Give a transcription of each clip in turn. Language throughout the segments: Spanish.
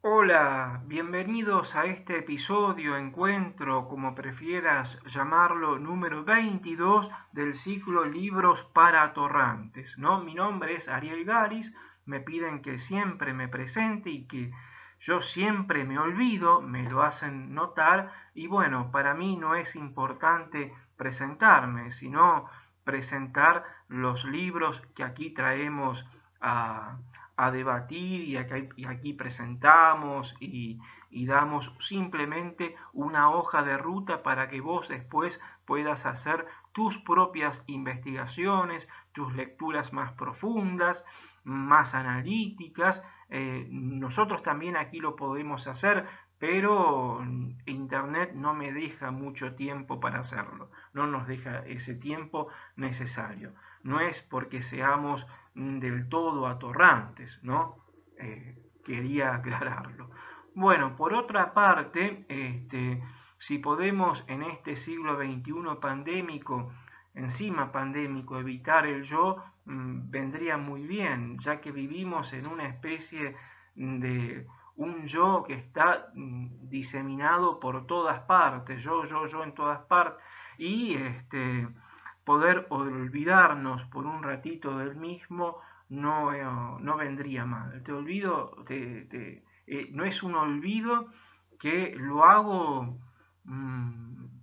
Hola, bienvenidos a este episodio, encuentro, como prefieras llamarlo, número 22 del ciclo Libros para Atorrantes, ¿no? Mi nombre es Ariel Garis, me piden que siempre me presente y que yo siempre me olvido, me lo hacen notar, y bueno, para mí no es importante presentarme, sino presentar los libros que aquí traemos a debatir y aquí presentamos y damos simplemente una hoja de ruta para que vos después puedas hacer tus propias investigaciones, tus lecturas más profundas, más analíticas. Nosotros también aquí lo podemos hacer, pero Internet no me deja mucho tiempo para hacerlo, no nos deja ese tiempo necesario. No es porque seamos del todo atorrantes, ¿no? Quería aclararlo. Bueno, por otra parte, si podemos en este siglo XXI pandémico, encima pandémico, evitar el yo, vendría muy bien, ya que vivimos en una especie de un yo que está diseminado por todas partes, yo en todas partes, y poder olvidarnos por un ratito del mismo no vendría mal. Te olvido, no es un olvido que lo hago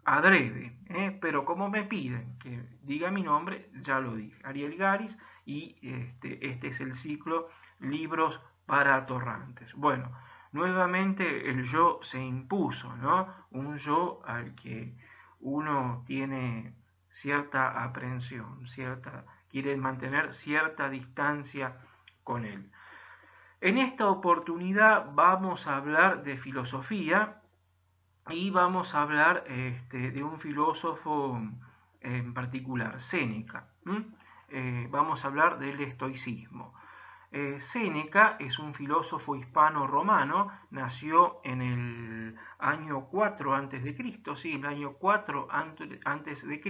adrede, pero como me piden que diga mi nombre, ya lo dije, Ariel Garis, y este es el ciclo Libros para Atorrantes. Bueno, nuevamente el yo se impuso, ¿no? Un yo al que uno tiene cierta aprensión, quiere mantener cierta distancia con él. En esta oportunidad vamos a hablar de filosofía y vamos a hablar de un filósofo en particular, Séneca. Vamos a hablar del estoicismo. Séneca es un filósofo hispano-romano, nació en el año 4 a.C., sí, el año 4 a.C.,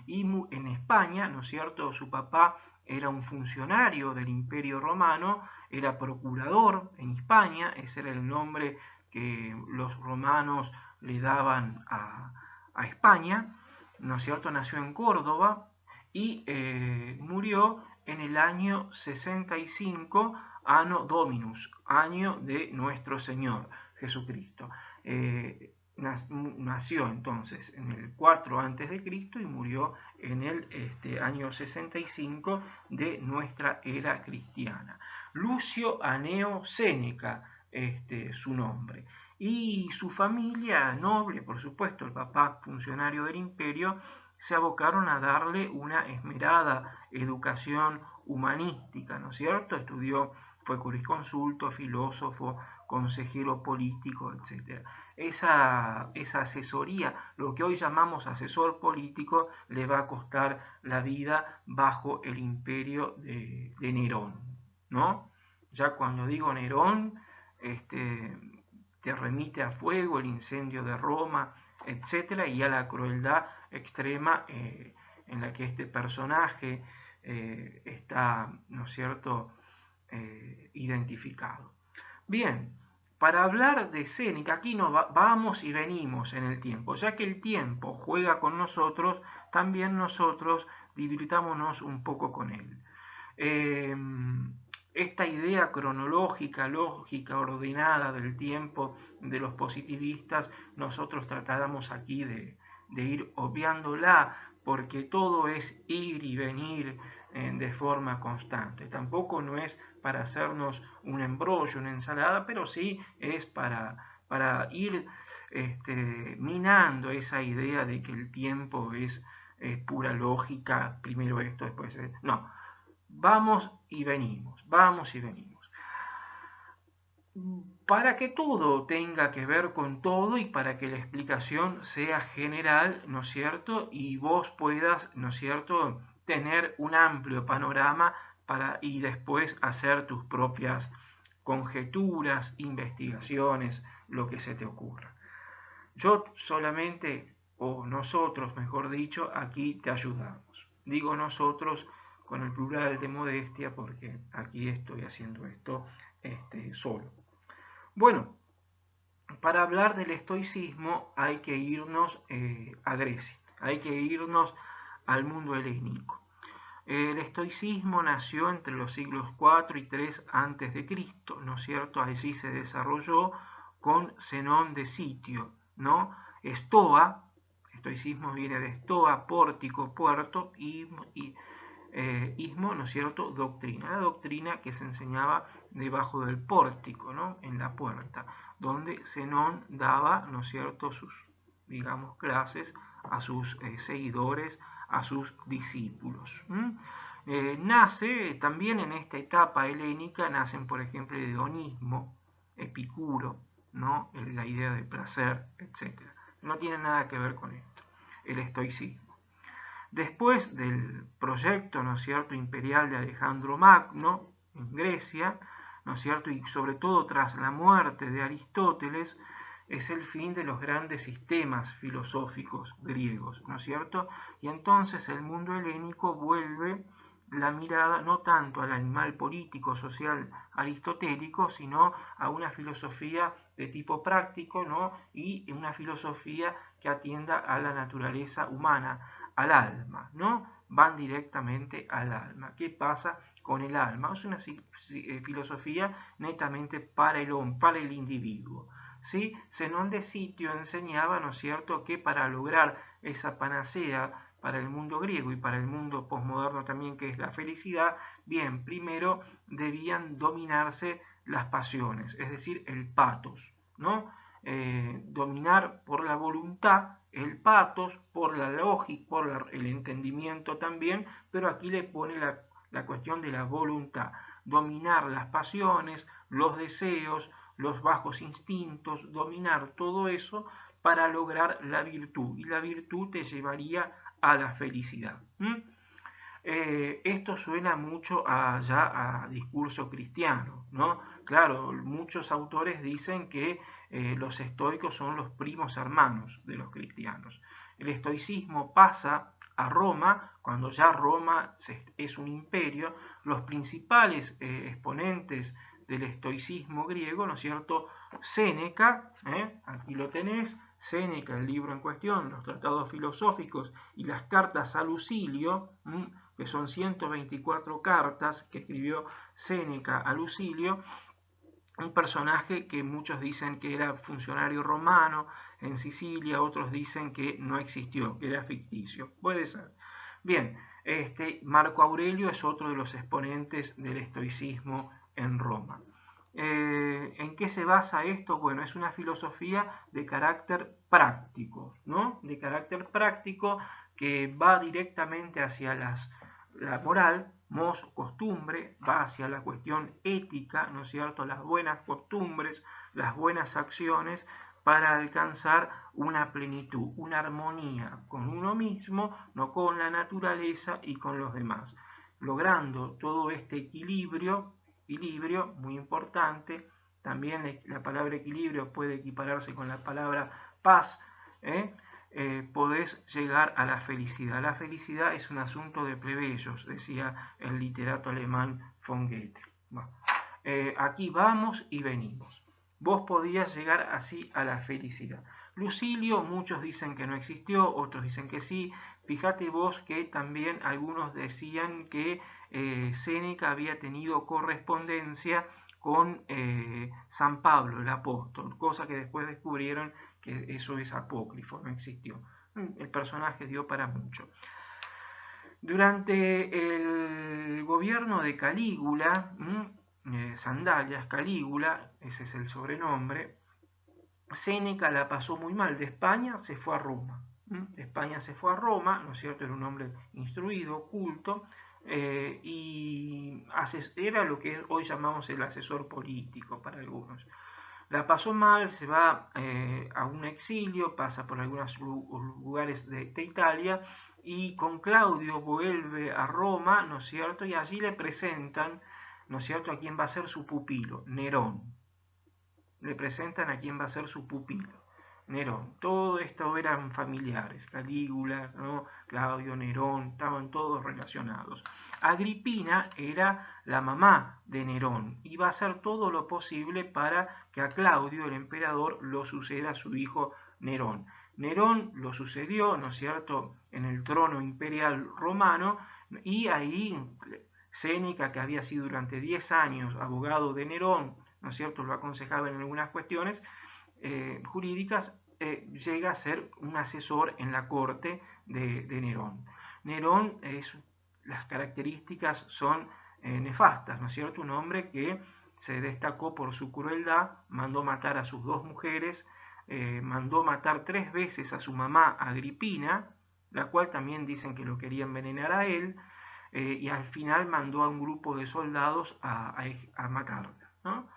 y en España, ¿no es cierto? Su papá era un funcionario del Imperio Romano, era procurador en España, ese era el nombre que los romanos le daban a España, ¿no es cierto? Nació en Córdoba y murió en el año 65 Anno Dominus, año de nuestro Señor Jesucristo. Nació entonces en el 4 a.C. y murió en el año 65 de nuestra era cristiana. Lucio Aneo Séneca, su nombre. Y su familia noble, por supuesto, el papá funcionario del imperio, se abocaron a darle una esmerada educación humanística, ¿no es cierto? Estudió, fue jurisconsulto, filósofo, consejero político, etc. Esa asesoría, lo que hoy llamamos asesor político, le va a costar la vida bajo el imperio de Nerón, ¿no? Ya cuando digo Nerón, te remite a fuego, el incendio de Roma, etcétera, y a la crueldad extrema en la que este personaje está, ¿no es cierto?, identificado. Bien, para hablar de Séneca, aquí nos vamos y venimos en el tiempo, ya que el tiempo juega con nosotros, también nosotros divirtámonos un poco con él. Esta idea cronológica, lógica, ordenada del tiempo de los positivistas, nosotros tratamos aquí de ir obviándola, porque todo es ir y venir de forma constante. Tampoco no es para hacernos un embrollo, una ensalada, pero sí es para ir minando esa idea de que el tiempo es pura lógica, primero esto, después esto. No, vamos y venimos, vamos y venimos. Para que todo tenga que ver con todo y para que la explicación sea general, ¿no es cierto? Y vos puedas, ¿no es cierto?, tener un amplio panorama y después hacer tus propias conjeturas, investigaciones, lo que se te ocurra. Yo solamente, o nosotros, mejor dicho, aquí te ayudamos. Digo nosotros con el plural de modestia porque aquí estoy haciendo esto solo. Bueno, para hablar del estoicismo hay que irnos a Grecia, hay que irnos al mundo helénico. El estoicismo nació entre los siglos IV y III antes de Cristo, ¿no es cierto? Allí se desarrolló con Zenón de Sitio, ¿no? Estoa, estoicismo viene de estoa, pórtico, puerto, ismo, ¿no es cierto? Doctrina, la doctrina que se enseñaba debajo del pórtico, ¿no? En la puerta, donde Zenón daba, ¿no es cierto?, sus, digamos, clases a sus seguidores, a sus discípulos. Nace también en esta etapa helénica, nacen por ejemplo el hedonismo, Epicuro, ¿no? La idea de placer, etc. No tiene nada que ver con esto, el estoicismo. Después del proyecto, ¿no es cierto?, imperial de Alejandro Magno en Grecia, ¿no es cierto?, y sobre todo tras la muerte de Aristóteles, es el fin de los grandes sistemas filosóficos griegos, ¿no es cierto? Y entonces el mundo helénico vuelve la mirada no tanto al animal político, social, aristotélico, sino a una filosofía de tipo práctico, ¿no? Y una filosofía que atienda a la naturaleza humana, al alma, ¿no? Van directamente al alma. ¿Qué pasa con el alma? Es una filosofía netamente para el individuo. ¿Sí? Zenón de Sitio enseñaba, ¿no es cierto?, que para lograr esa panacea para el mundo griego y para el mundo posmoderno también, que es la felicidad, bien, primero debían dominarse las pasiones, es decir, el patos, ¿no? Dominar por la voluntad el patos, por la lógica, por el entendimiento también, pero aquí le pone la cuestión de la voluntad, dominar las pasiones, los deseos, los bajos instintos, dominar todo eso para lograr la virtud, y la virtud te llevaría a la felicidad. Esto suena mucho ya a discurso cristiano, ¿no? Claro, muchos autores dicen que los estoicos son los primos hermanos de los cristianos. El estoicismo pasa a Roma, cuando ya Roma es un imperio, los principales exponentes del estoicismo griego, ¿no es cierto? Séneca, aquí lo tenés, Séneca, el libro en cuestión, los tratados filosóficos y las cartas a Lucilio, que son 124 cartas que escribió Séneca a Lucilio, un personaje que muchos dicen que era funcionario romano en Sicilia, otros dicen que no existió, que era ficticio. Puede ser. Bien, Marco Aurelio es otro de los exponentes del estoicismo en Roma. ¿En qué se basa esto? Bueno, es una filosofía de carácter práctico, ¿no? De carácter práctico que va directamente hacia la moral, costumbre, va hacia la cuestión ética, ¿no es cierto? Las buenas costumbres, las buenas acciones para alcanzar una plenitud, una armonía con uno mismo, no con la naturaleza y con los demás. Logrando todo este equilibrio muy importante, también la palabra equilibrio puede equipararse con la palabra paz, podés llegar a la felicidad. La felicidad es un asunto de plebeyos, decía el literato alemán von Goethe. Bueno, aquí vamos y venimos. Vos podías llegar así a la felicidad. Lucilio, muchos dicen que no existió, otros dicen que sí. Fíjate vos que también algunos decían que Séneca había tenido correspondencia con San Pablo, el apóstol, cosa que después descubrieron que eso es apócrifo, no existió. El personaje dio para mucho. Durante el gobierno de Calígula, Sandalias, Calígula, ese es el sobrenombre, Séneca la pasó muy mal. De España se fue a Roma. De España se fue a Roma, ¿no es cierto? Era un hombre instruido, culto, y era lo que hoy llamamos el asesor político para algunos. La pasó mal, se va a un exilio, pasa por algunos lugares de Italia y con Claudio vuelve a Roma, ¿no es cierto? Y allí le presentan, ¿no es cierto?, a quién va a ser su pupilo, Nerón. Le presentan a quién va a ser su pupilo. Nerón. Todo esto eran familiares, Calígula, ¿no? Claudio, Nerón, estaban todos relacionados. Agripina era la mamá de Nerón, iba a hacer todo lo posible para que a Claudio, el emperador, lo suceda a su hijo Nerón. Nerón lo sucedió, ¿no es cierto?, en el trono imperial romano, y ahí Séneca, que había sido durante 10 años abogado de Nerón, ¿no es cierto?, lo aconsejaba en algunas cuestiones jurídicas, llega a ser un asesor en la corte de Nerón. Nerón, las características son nefastas, ¿no es cierto? Un hombre que se destacó por su crueldad, mandó matar a sus 2 mujeres, mandó matar 3 veces a su mamá Agripina, la cual también dicen que lo quería envenenar a él, y al final mandó a un grupo de soldados a matarla, ¿no?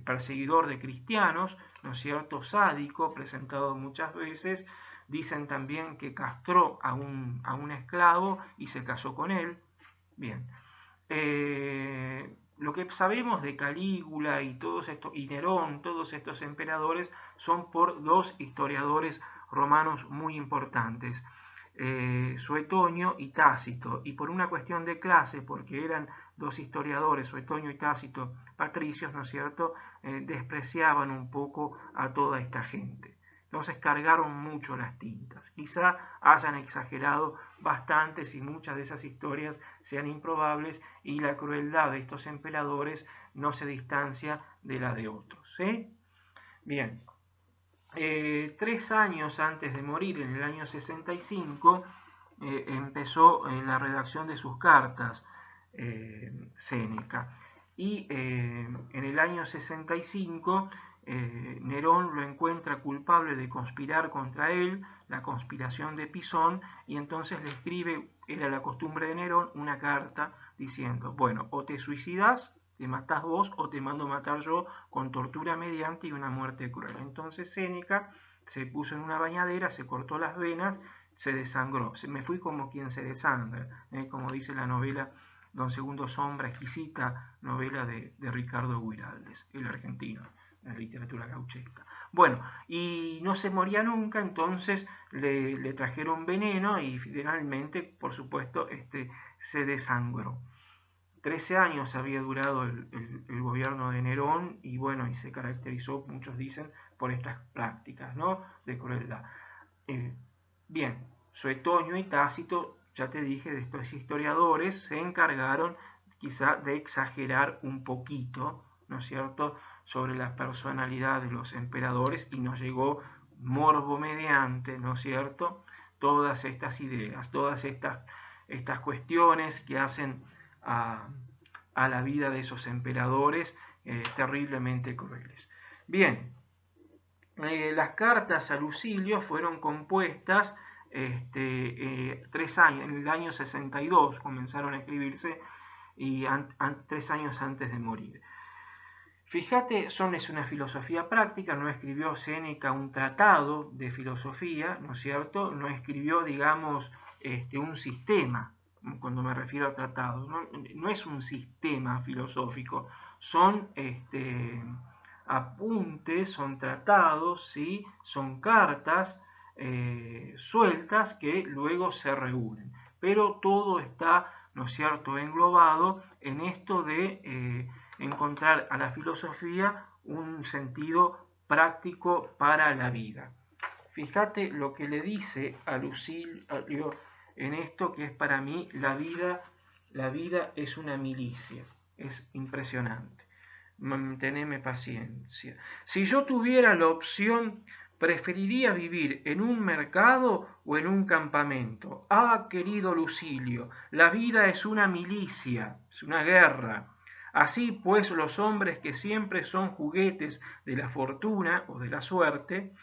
Perseguidor de cristianos, ¿no es cierto?, sádico, presentado muchas veces. Dicen también que castró a un esclavo y se casó con él. Bien. Lo que sabemos de Calígula y Nerón, todos estos emperadores, son por 2 historiadores romanos muy importantes, Suetonio y Tácito, y por una cuestión de clase, porque eran 2 historiadores, Suetonio y Tácito, patricios, ¿no es cierto?, despreciaban un poco a toda esta gente. Entonces cargaron mucho las tintas. Quizá hayan exagerado bastante si muchas de esas historias sean improbables y la crueldad de estos emperadores no se distancia de la de otros, ¿sí? Bien. 3 años antes de morir, en el año 65, empezó la redacción de sus cartas, Séneca. Y en el año 65 Nerón lo encuentra culpable de conspirar contra él, la conspiración de Pisón, y entonces le escribe, era la costumbre de Nerón, una carta diciendo, bueno, o te suicidas, te matás vos o te mando matar yo con tortura mediante y una muerte cruel. Entonces Séneca se puso en una bañadera, se cortó las venas, se desangró. Me fui como quien se desangra, como dice la novela Don Segundo Sombra, exquisita novela de Ricardo Guiraldes, el argentino, la literatura gauchesca. Bueno, y no se moría nunca, entonces le trajeron veneno y finalmente, por supuesto, se desangró. 13 años había durado el gobierno de Nerón y bueno, y se caracterizó, muchos dicen, por estas prácticas, ¿no?, de crueldad. Bien, Suetonio y Tácito, ya te dije, de estos historiadores, se encargaron quizá de exagerar un poquito, ¿no es cierto?, sobre la personalidad de los emperadores y nos llegó morbo mediante, ¿no es cierto?, todas estas ideas, todas estas cuestiones que hacen a la vida de esos emperadores terriblemente crueles. Bien, las cartas a Lucilio fueron compuestas 3 años, en el año 62 comenzaron a escribirse y 3 años antes de morir. Fíjate, es una filosofía práctica, no escribió Séneca un tratado de filosofía, ¿no es cierto? No escribió, digamos, un sistema, cuando me refiero a tratados, no es un sistema filosófico, son apuntes, son tratados, ¿sí?, son cartas sueltas que luego se reúnen. Pero todo está, ¿no es cierto?, englobado en esto de encontrar a la filosofía un sentido práctico para la vida. Fíjate lo que le dice a Lucilio en esto, que es para mí la vida es una milicia, es impresionante. Manteneme paciencia. Si yo tuviera la opción, preferiría vivir en un mercado o en un campamento. Ah, querido Lucilio, la vida es una milicia, es una guerra. Así pues, los hombres que siempre son juguetes de la fortuna o de la suerte,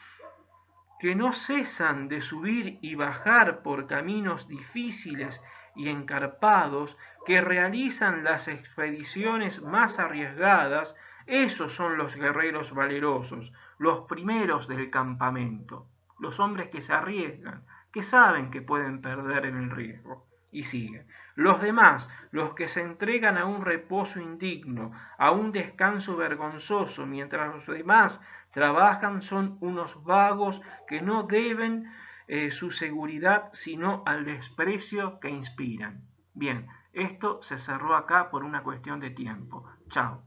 que no cesan de subir y bajar por caminos difíciles y encarpados, que realizan las expediciones más arriesgadas, esos son los guerreros valerosos, los primeros del campamento, los hombres que se arriesgan, que saben que pueden perder en el riesgo. Y sigue. Los demás, los que se entregan a un reposo indigno, a un descanso vergonzoso, mientras los demás trabajan, son unos vagos que no deben su seguridad sino al desprecio que inspiran. Bien, esto se cerró acá por una cuestión de tiempo. Chao.